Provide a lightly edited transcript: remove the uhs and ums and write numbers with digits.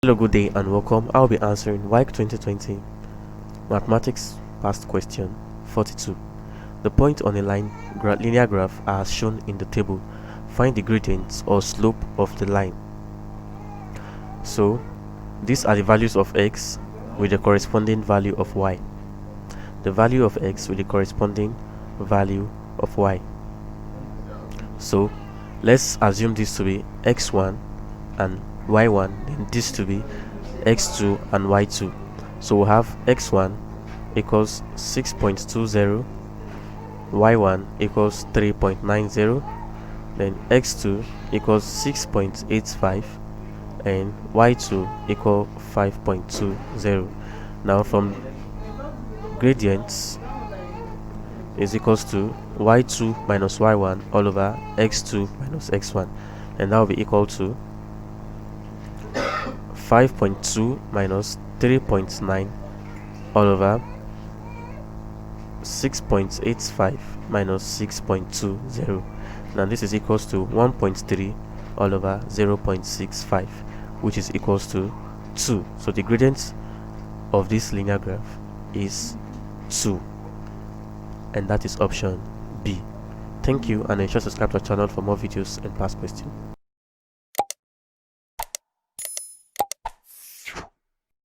Hello, good day and welcome. I'll be answering WAEC 2020 Mathematics Past Question 42. The point on a linear graph are shown in the table. Find the gradient or slope of the line. So, these are the values of x with the corresponding value of y. The value of x with the corresponding value of y. So, let's assume this to be x1 and y1, then this to be x2 and y2. So we'll have x1 equals 6.20, y1 equals 3.90, then x2 equals 6.85, and y2 equal 5.20. Now from gradients is equals to y2 minus y1 all over x2 minus x1, and that will be equal to 5.2 minus 3.9 all over 6.85 minus 6.20. Now this is equals to 1.3 all over 0.65, which is equals to 2. So the gradient of this linear graph is 2, and that is option B. Thank you, and ensure to subscribe to our channel for more videos and past questions.